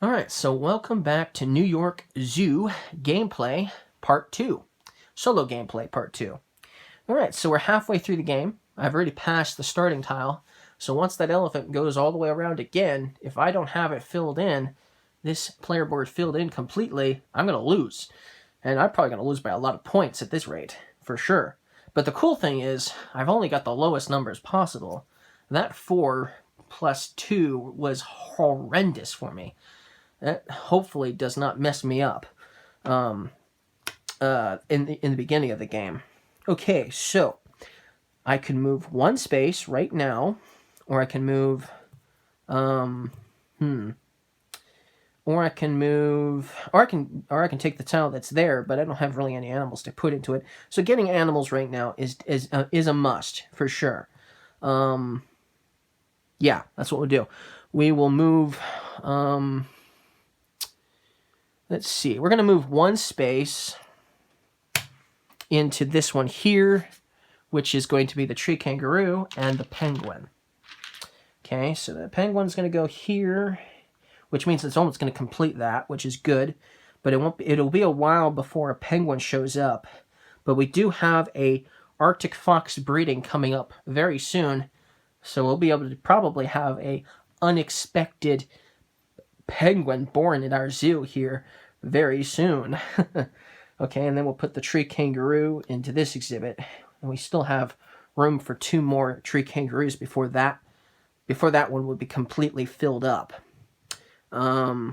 Alright, so welcome back to New York Zoo gameplay part 2. Solo gameplay part 2. Alright, so we're halfway through the game. I've already passed the starting tile. So once that elephant goes all the way around again, if I don't have it filled in, this player board filled in completely, I'm going to lose. And I'm probably going to lose by a lot of points at this rate, for sure. But the cool thing is, I've only got the lowest numbers possible. That 4 plus 2 was horrendous for me. That hopefully does not mess me up in the beginning of the game. Okay, so I can move one space right now, or I can move, or I can move, or I can take the tile that's there, but I don't have really any animals to put into it. So getting animals right now is a must for sure. Yeah, that's what we'll do. We will move. Let's see. We're going to move one space into this one here, which is going to be the tree kangaroo and the penguin. Okay, so the penguin's going to go here, which means it's almost going to complete that, which is good. But it'll be a while before a penguin shows up. But we do have a Arctic fox breeding coming up very soon, so we'll be able to probably have a unexpected penguin born at our zoo here very soon. Okay, and then we'll put the tree kangaroo into this exhibit, and we still have room for 2 more tree kangaroos before that one would be completely filled up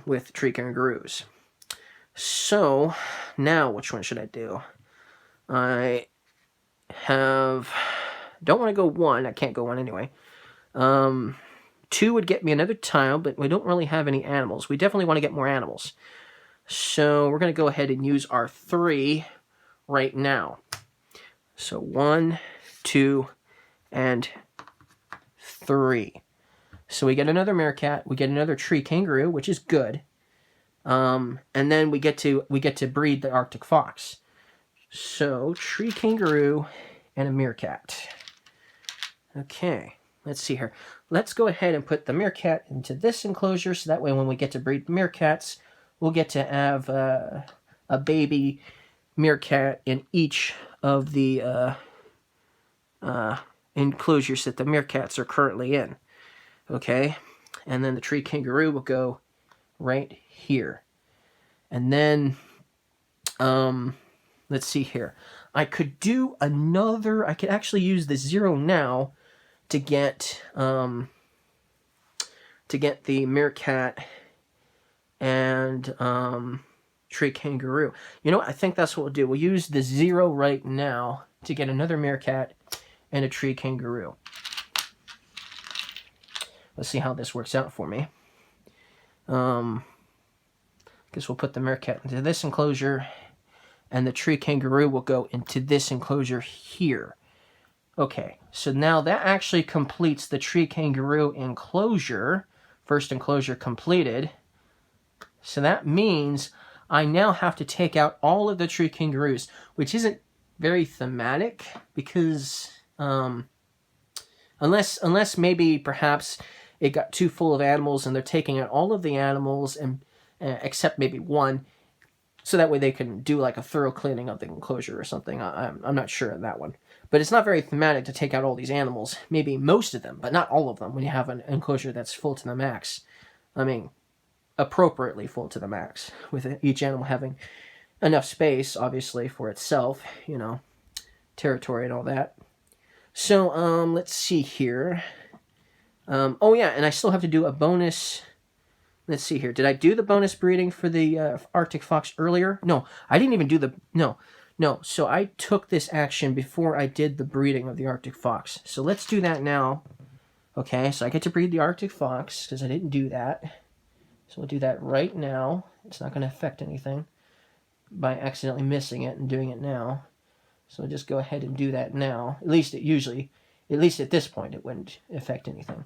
with tree kangaroos. So now which one should I do? I don't want to go 1. I can't go 1 anyway. 2 would get me another tile, but we don't really have any animals. We definitely want to get more animals. So we're going to go ahead and use our 3 right now. So 1, 2, and 3. So we get another meerkat, we get another tree kangaroo, which is good. And then we get to breed the Arctic fox. So tree kangaroo and a meerkat. Okay. Let's see here. Let's go ahead and put the meerkat into this enclosure, so that way when we get to breed meerkats, we'll get to have a baby meerkat in each of the enclosures that the meerkats are currently in. Okay? And then the tree kangaroo will go right here. And then, let's see here. I could actually use the 0 now to get the meerkat and tree kangaroo. You know what? I think that's what we'll do. We'll use the 0 right now to get another meerkat and a tree kangaroo. Let's see how this works out for me. Guess we'll put the meerkat into this enclosure, and the tree kangaroo will go into this enclosure here. Okay, so now that actually completes the tree kangaroo enclosure. First enclosure completed. So that means I now have to take out all of the tree kangaroos, which isn't very thematic, because unless maybe perhaps it got too full of animals and they're taking out all of the animals and except maybe 1, so that way they can do like a thorough cleaning of the enclosure or something. I'm not sure of that one. But it's not very thematic to take out all these animals. Maybe most of them, but not all of them when you have an enclosure that's full to the max. I mean, appropriately full to the max, with each animal having enough space, obviously, for itself, you know, territory and all that. So, let's see here. Oh yeah, and I still have to do a bonus. Let's see here. Did I do the bonus breeding for the Arctic fox earlier? No, I didn't even do the... No. So I took this action before I did the breeding of the Arctic fox. So let's do that now. Okay, so I get to breed the Arctic fox, because I didn't do that. So we'll do that right now. It's not going to affect anything by accidentally missing it and doing it now. So we'll just go ahead and do that now. At least at this point, it wouldn't affect anything.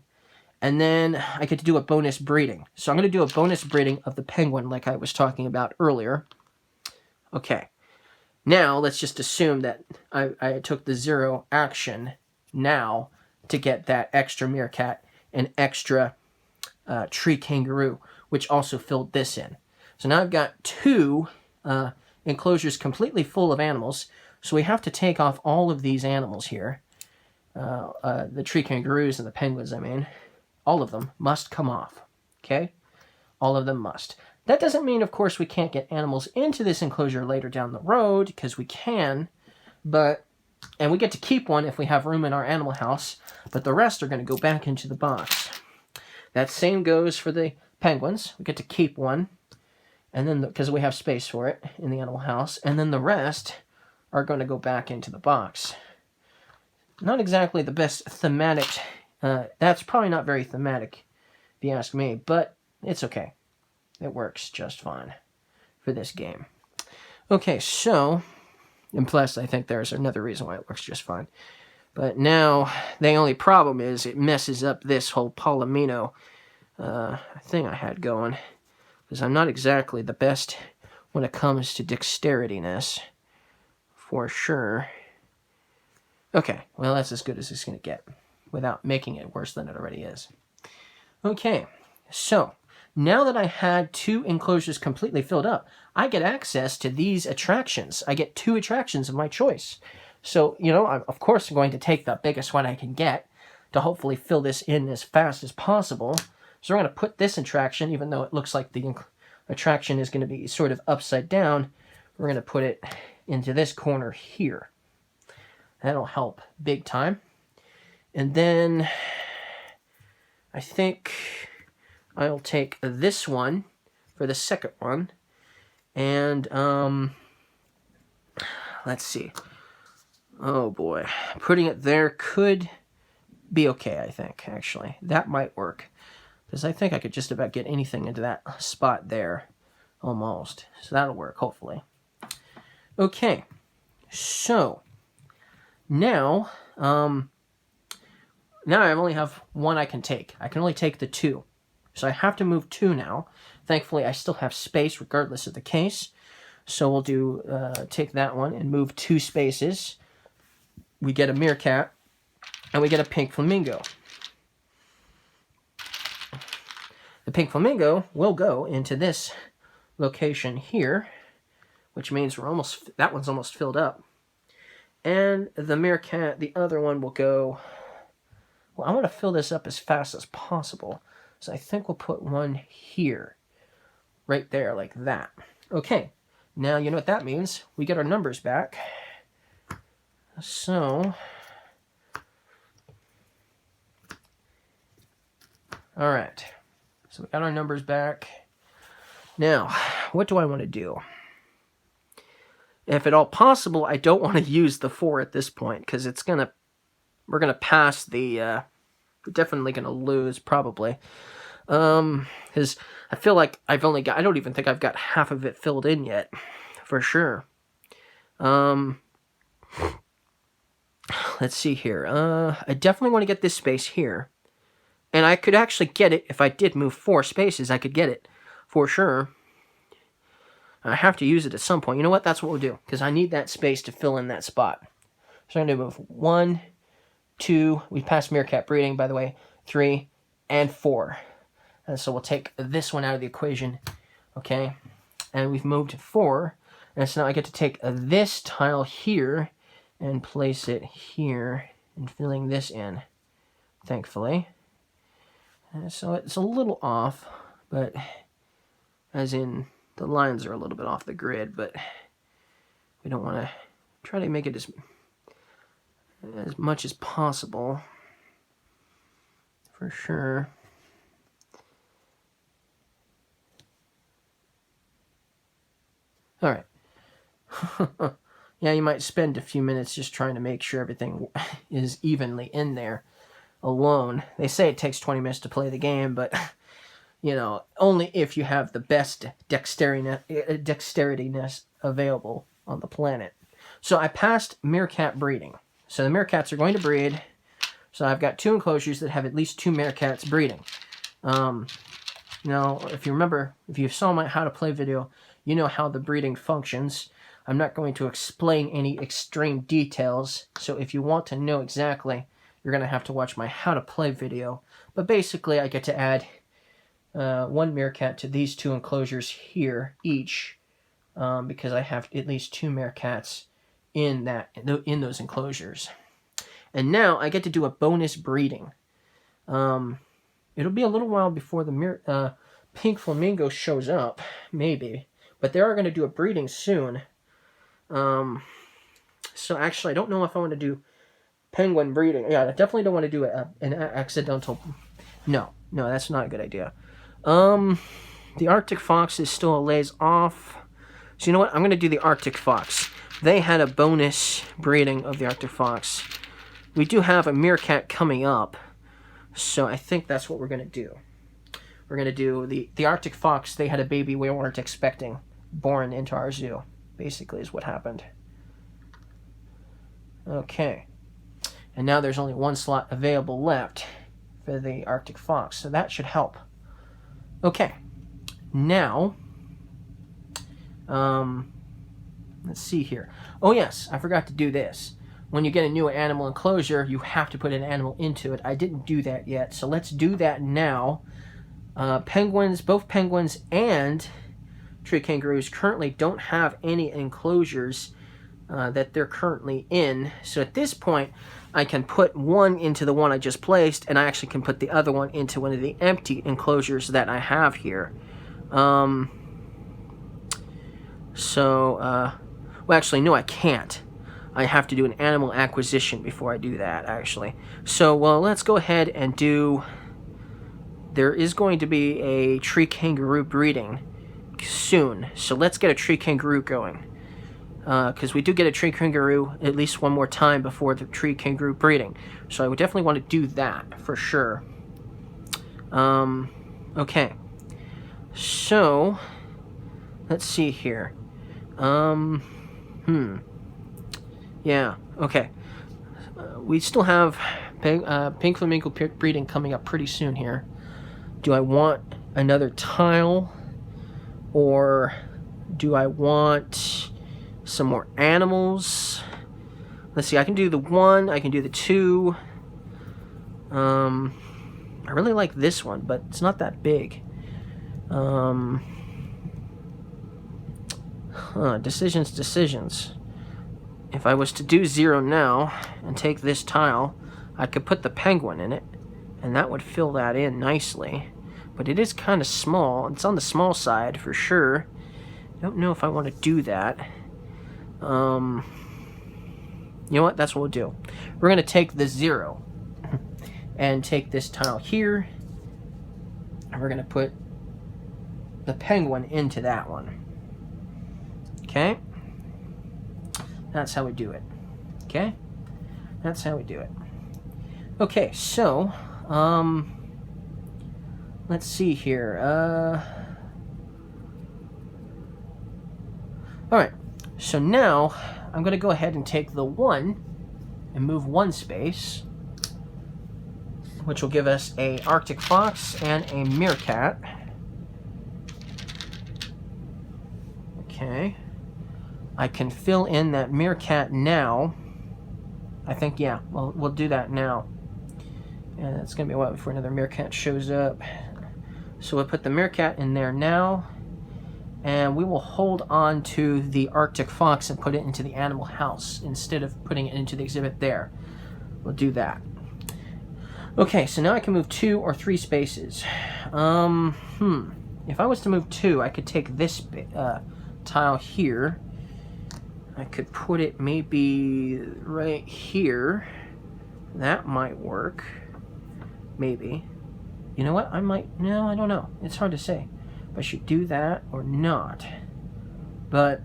And then I get to do a bonus breeding. So I'm going to do a bonus breeding of the penguin like I was talking about earlier. Okay. Now, let's just assume that I took the 0 action now to get that extra meerkat and extra tree kangaroo, which also filled this in. So now I've got 2 enclosures completely full of animals. So we have to take off all of these animals here. The tree kangaroos and the penguins, I mean. All of them must come off. Okay? All of them must. That doesn't mean, of course, we can't get animals into this enclosure later down the road, because we can, and we get to keep one if we have room in our animal house, but the rest are going to go back into the box. That same goes for the penguins. We get to keep one, and then because we have space for it in the animal house, and then the rest are going to go back into the box. Not exactly the best thematic. That's probably not very thematic, if you ask me, but it's okay. It works just fine for this game. Okay, so, and plus I think there's another reason why it works just fine. But now, the only problem is it messes up this whole Palomino thing I had going. Because I'm not exactly the best when it comes to dexterityness, for sure. Okay, well that's as good as it's going to get, without making it worse than it already is. Okay, so, now that I had 2 enclosures completely filled up, I get access to these attractions. I get 2 attractions of my choice. So, I'm, of course, going to take the biggest one I can get to hopefully fill this in as fast as possible. So we're going to put this attraction, even though it looks like the attraction is going to be sort of upside down, we're going to put it into this corner here. That'll help big time. And then I think I'll take this one for the second one, and let's see. Oh boy, putting it there could be okay, I think, actually. That might work, because I think I could just about get anything into that spot there, almost. So that'll work, hopefully. Okay, so now I only have 1 I can take. I can only take the 2. So I have to move 2 now. Thankfully, I still have space regardless of the case. So we'll do take that one and move 2 spaces. We get a meerkat, and we get a pink flamingo. The pink flamingo will go into this location here, which means that one's almost filled up. And the meerkat, the other one, will go. Well, I want to fill this up as fast as possible. So I think we'll put one here. Right there, like that. Okay. Now, you know what that means. We get our numbers back. So, alright. So we got our numbers back. Now, what do I want to do? If at all possible, I don't want to use the 4 at this point, because we're gonna pass the, we're definitely gonna lose, probably. Because I feel like I don't even think I've got half of it filled in yet, for sure. Let's see here. I definitely want to get this space here. And I could actually get it, if I did move 4 spaces, I could get it, for sure. I have to use it at some point. You know what? That's what we'll do, because I need that space to fill in that spot. So I'm going to move 1, 2, we passed meerkat breeding, by the way, 3, and 4. And so we'll take this one out of the equation, okay? And we've moved 4, and so now I get to take this tile here and place it here, and filling this in, thankfully. And so it's a little off, but as in the lines are a little bit off the grid, but we don't want to try to make it as much as possible, for sure. All right. Yeah, you might spend a few minutes just trying to make sure everything is evenly in there alone. They say it takes 20 minutes to play the game, but, only if you have the best dexterityness available on the planet. So I passed meerkat breeding. So the meerkats are going to breed. So I've got 2 enclosures that have at least 2 meerkats breeding. Now, if you remember, if you saw my how to play video, you know how the breeding functions. I'm not going to explain any extreme details, so if you want to know exactly, you're going to have to watch my how to play video. But basically, I get to add one meerkat to these two enclosures here each, because I have at least 2 meerkats in those enclosures. And now I get to do a bonus breeding. It'll be a little while before the pink flamingo shows up, maybe, but they are going to do a breeding soon. So actually, I don't know if I want to do penguin breeding. Yeah, I definitely don't want to do an accidental. No, that's not a good idea. The Arctic fox is still a lays off. So you know what? I'm going to do the Arctic fox. They had a bonus breeding of the Arctic fox. We do have a meerkat coming up, so I think that's what we're going to do. We're going to do the Arctic fox. They had a baby we weren't expecting born into our zoo, basically, is what happened. Okay. And now there's only 1 slot available left for the Arctic fox, so that should help. Okay. Now, let's see here. Oh yes, I forgot to do this. When you get a new animal enclosure, you have to put an animal into it. I didn't do that yet, so let's do that now. Penguins, both penguins and tree kangaroos currently don't have any enclosures that they're currently in. So at this point, I can put one into the one I just placed, and I actually can put the other one into one of the empty enclosures that I have here. Well, actually, no, I can't. I have to do an animal acquisition before I do that, actually. So, well, let's go ahead and do... There is going to be a tree kangaroo breeding soon. So let's get a tree kangaroo going. Because we do get a tree kangaroo at least one more time before the tree kangaroo breeding. So I would definitely want to do that, for sure. Okay. So, let's see here. Yeah, okay. We still have pink flamingo breeding coming up pretty soon here. Do I want another tile? Or do I want some more animals? Let's see, I can do the 1, I can do the 2. I really like this one, but it's not that big. Decisions. If I was to do 0 now and take this tile, I could put the penguin in it, and that would fill that in nicely. But it is kind of small. It's on the small side for sure. I don't know if I want to do that. You know what? That's what we'll do. We're going to take the 0 and take this tile here, and we're going to put the penguin into that one. Okay? That's how we do it. Okay? That's how we do it. Okay, so, let's see here. Alright, so now I'm going to go ahead and take the 1 and move 1 space, which will give us a Arctic fox and a meerkat. Okay. I can fill in that meerkat now. I think, yeah, we'll do that now. And it's going to be a while before another meerkat shows up. So we'll put the meerkat in there now. And we will hold on to the Arctic fox and put it into the animal house instead of putting it into the exhibit there. We'll do that. Okay, so now I can move 2 or 3 spaces. If I was to move 2, I could take this tile here. I could put it maybe right here. That might work. Maybe. You know what? No, I don't know. It's hard to say if I should do that or not. But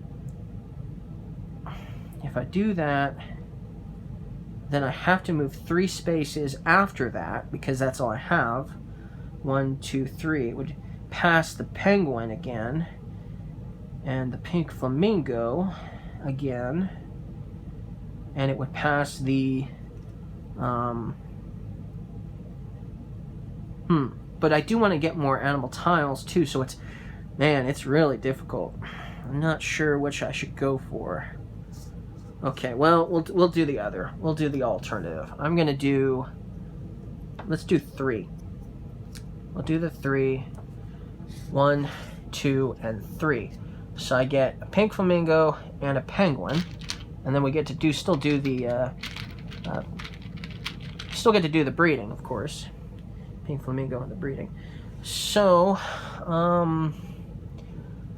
if I do that, then I have to move 3 spaces after that, because that's all I have. 1, 2, 3. It would pass the penguin again, and the pink flamingo again, and it would pass the but I do want to get more animal tiles too, so it's really difficult. I'm not sure which I should go for. Okay, well, we'll do the other. We'll do the alternative. I'm gonna do, let's do 3. We'll do the 3. 1, 2, and 3. So I get a pink flamingo and a penguin, and then we get to still get to do the breeding, of course. Pink flamingo and the breeding. So, I'm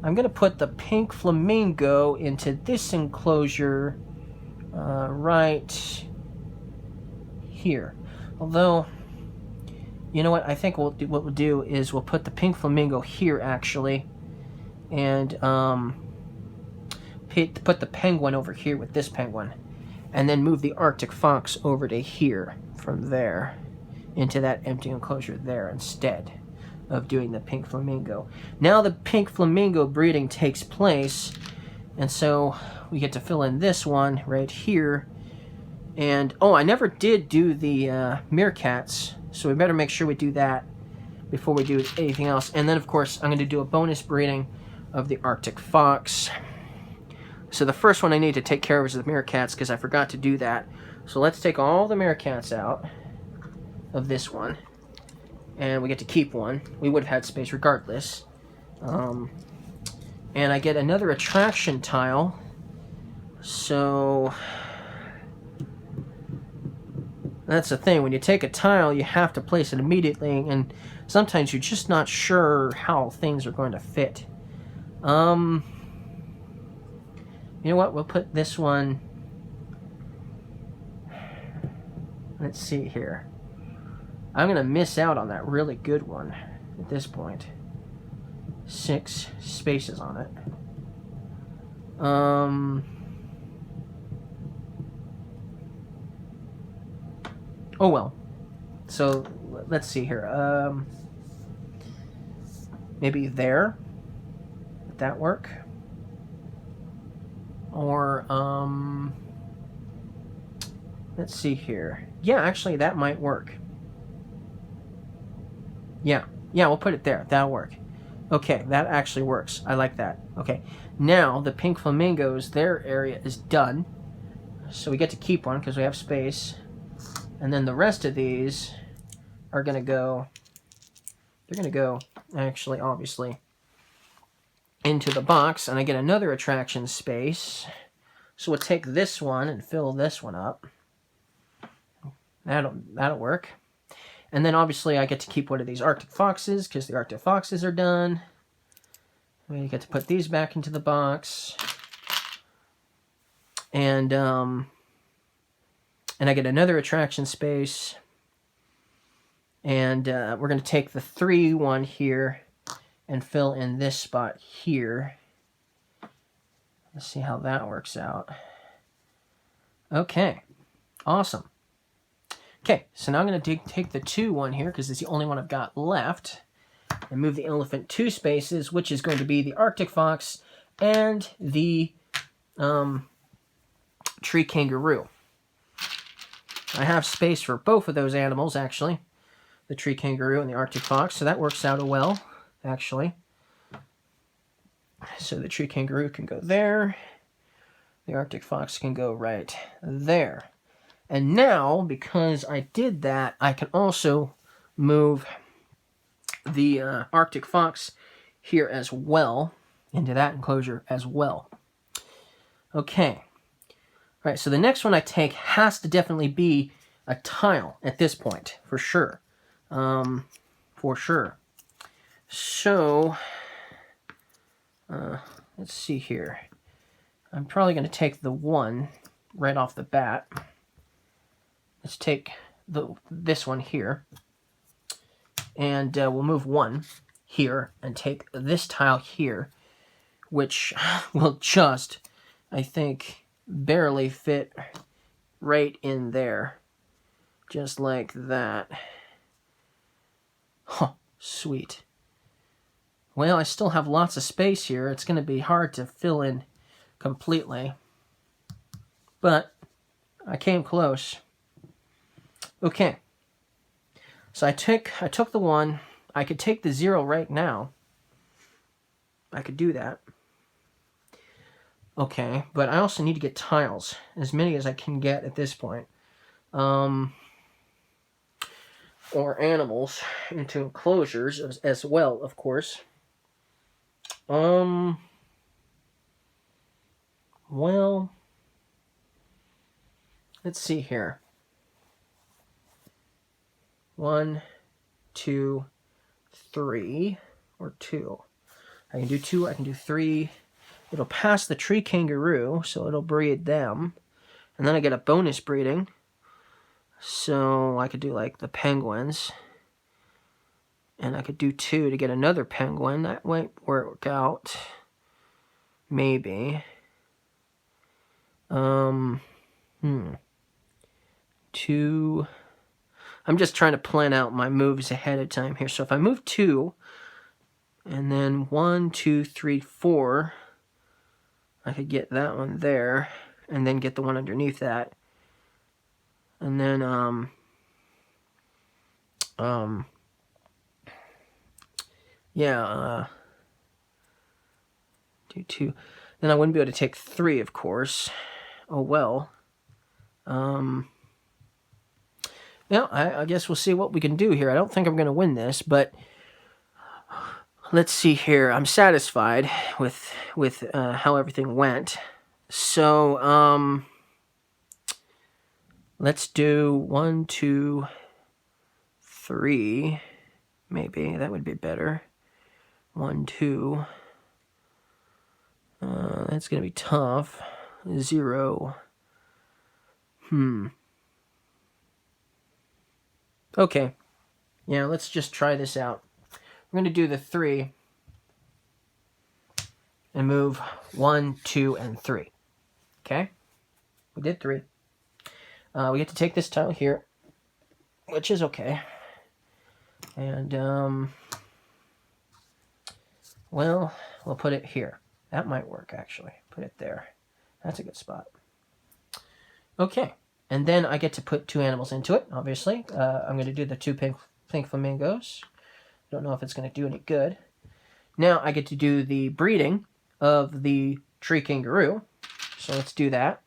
gonna put the pink flamingo into this enclosure right here. Although, you know what? I think what we'll do is we'll put the pink flamingo here, actually, and put the penguin over here with this penguin, and then move the Arctic fox over to here from there into that empty enclosure there instead of doing the pink flamingo. Now the pink flamingo breeding takes place, and so we get to fill in this one right here. And oh, I never did do the meerkats, so we better make sure we do that before we do anything else. And then, of course, I'm going to do a bonus breeding of the Arctic fox. So the first one I need to take care of is the meerkats, because I forgot to do that. So let's take all the meerkats out of this one, and we get to keep one. We would have had space regardless. And I get another attraction tile. So that's the thing. When you take a tile, you have to place it immediately, and sometimes you're just not sure how things are going to fit. You know what? We'll put this one. Let's see here. I'm going to miss out on that really good one at this point. 6 spaces on it. Oh well. So let's see here. Maybe there. Would that work? Or let's see here. Yeah, actually that might work. Yeah, we'll put it there. That'll work. Okay, that actually works. I like that. Okay, now the pink flamingos, their area is done. So we get to keep one because we have space. And then the rest of these are going to go, they're going to go, actually, obviously, into the box. And I get another attraction space. So we'll take this one and fill this one up. That'll work. And then obviously I get to keep one of these Arctic foxes because the Arctic foxes are done. We get to put these back into the box. And I get another attraction space. And we're going to take the 3 one here and fill in this spot here. Let's see how that works out. Okay, awesome. Okay, so now I'm going to take the 2 one here because it's the only one I've got left, and move the elephant 2 spaces, which is going to be the Arctic fox and the tree kangaroo. I have space for both of those animals, actually, the tree kangaroo and the Arctic fox, so that works out well, actually. So the tree kangaroo can go there, the Arctic fox can go right there. And now, because I did that, I can also move the Arctic fox here as well, into that enclosure as well. Okay. All right, so the next one I take has to definitely be a tile at this point, for sure. For sure. So, let's see here. I'm probably going to take the 1 right off the bat. Let's take this one here, and we'll move 1 here and take this tile here, which will just, I think, barely fit right in there, just like that. Huh, sweet. Well, I still have lots of space here. It's going to be hard to fill in completely, but I came close. Okay, so I took the 1. I could take the 0 right now. I could do that. Okay, but I also need to get tiles, as many as I can get at this point. Or animals into enclosures as well, of course. Well, let's see here. 1, 2, 3, or 2. I can do 2, I can do 3. It'll pass the tree kangaroo, so it'll breed them. And then I get a bonus breeding. So I could do like the penguins. And I could do 2 to get another penguin. That might work out. Maybe. 2. I'm just trying to plan out my moves ahead of time here. So if I move 2, and then 1, 2, 3, 4, I could get that one there, and then get the one underneath that. And then, do 2. Then I wouldn't be able to take 3, of course. Oh, well. Yeah, I guess we'll see what we can do here. I don't think I'm going to win this, but let's see here. I'm satisfied with how everything went. So, let's do 1, 2, 3. Maybe that would be better. 1, 2. That's going to be tough. 0. Okay. Yeah, let's just try this out. I'm going to do the 3 and move 1, 2, and 3. Okay? We did 3. We get to take this tile here, which is okay. And, well, we'll put it here. That might work, actually. Put it there. That's a good spot. Okay. And then I get to put 2 animals into it, obviously. I'm going to do the 2 pink flamingos. Don't know if it's going to do any good. Now I get to do the breeding of the tree kangaroo. So let's do that.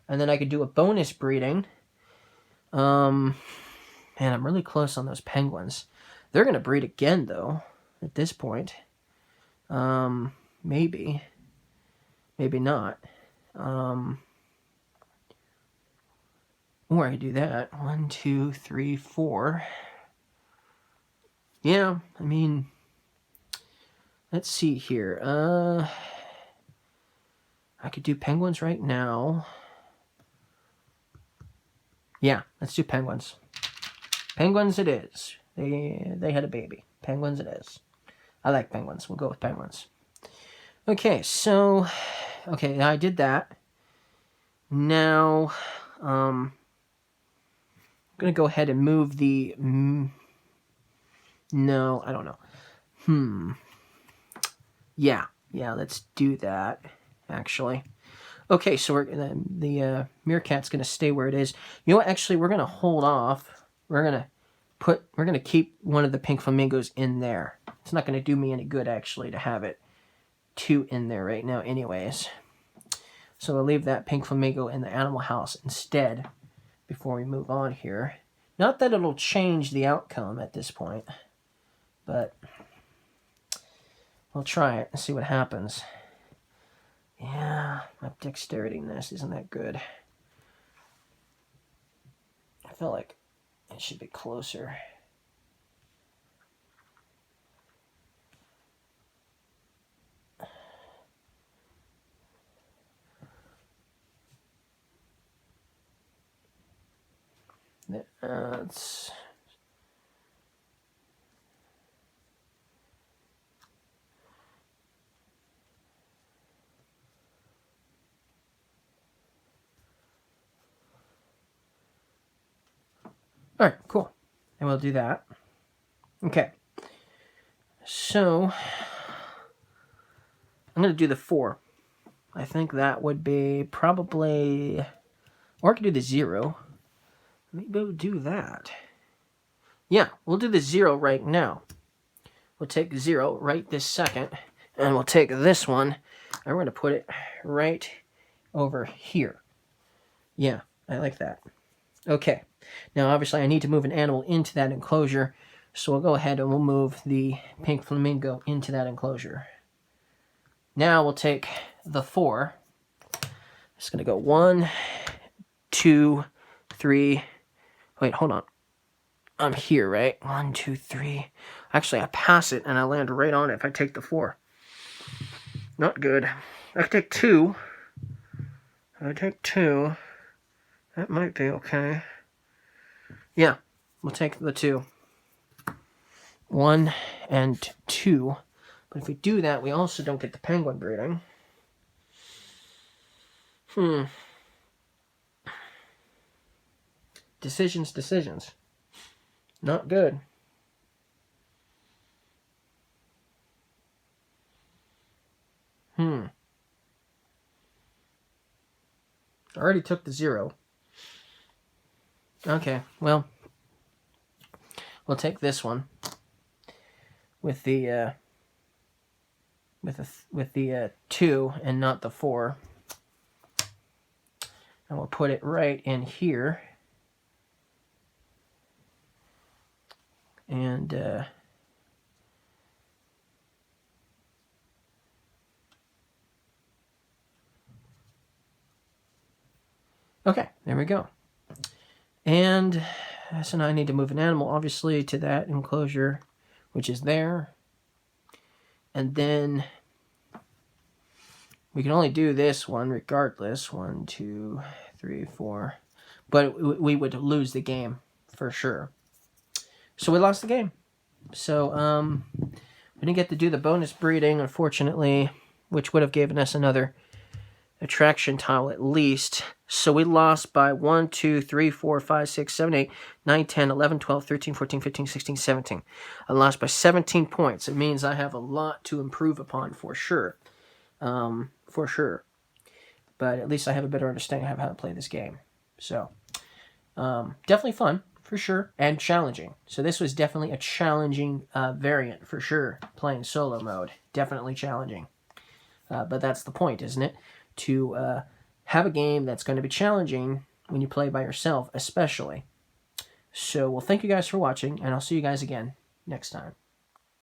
And then I could do a bonus breeding. Man, I'm really close on those penguins. They're going to breed again, though, at this point. Maybe. Maybe not. Or I could do that. 1, 2, 3, 4. Yeah, I mean, let's see here. I could do penguins right now. Yeah, let's do penguins. Penguins it is. They had a baby. Penguins it is. I like penguins. We'll go with penguins. Okay, so, okay, I did that. Now, I'm going to go ahead and move the... No, I don't know. Yeah, let's do that, actually. Okay, so the meerkat's going to stay where it is. You know what, actually, we're going to hold off. We're going to keep one of the pink flamingos in there. It's not going to do me any good, actually, to have it 2 in there right now anyways. So we'll leave that pink flamingo in the animal house instead before we move on here. Not that it'll change the outcome at this point, but we'll try it and see what happens. Yeah, my dexterity nest isn't that good. I feel like it should be closer. It's... All right, cool. And we'll do that. Okay. So, I'm going to do the 4. I think that would be probably... Or I could do the 0. Maybe we'll do that. Yeah, we'll do the 0 right now. We'll take 0 right this second. And we'll take this one. And we're going to put it right over here. Yeah, I like that. Okay. Now, obviously, I need to move an animal into that enclosure, so we'll go ahead and we'll move the pink flamingo into that enclosure. Now we'll take the 4. Just going to go 1, 2, 3. Wait, hold on. I'm here, right? 1, 2, 3. Actually, I pass it and I land right on it if I take the 4. Not good. I could take 2. I take 2. That might be okay. Yeah, we'll take the 2. 1 and 2. But if we do that, we also don't get the penguin breeding. Decisions. Not good. I already took the 0. Okay, well, we'll take this one with the 2 and not the 4, and we'll put it right in here, and okay, there we go. And so now I need to move an animal, obviously, to that enclosure, which is there. And then we can only do this one regardless. 1, 2, 3, 4. But we would lose the game for sure. So we lost the game. So we didn't get to do the bonus breeding, unfortunately, which would have given us another attraction tile at least. So we lost by 1, 2, 3, 4, 5, 6, 7, 8, 9, 10, 11, 12, 13, 14, 15, 16, 17. I lost by 17 points. It means I have a lot to improve upon for sure. For sure. But at least I have a better understanding of how to play this game. So, definitely fun, for sure, and challenging. So this was definitely a challenging variant, for sure, playing solo mode. Definitely challenging. But that's the point, isn't it? To have a game that's going to be challenging when you play by yourself, especially. So, well, thank you guys for watching, and I'll see you guys again next time.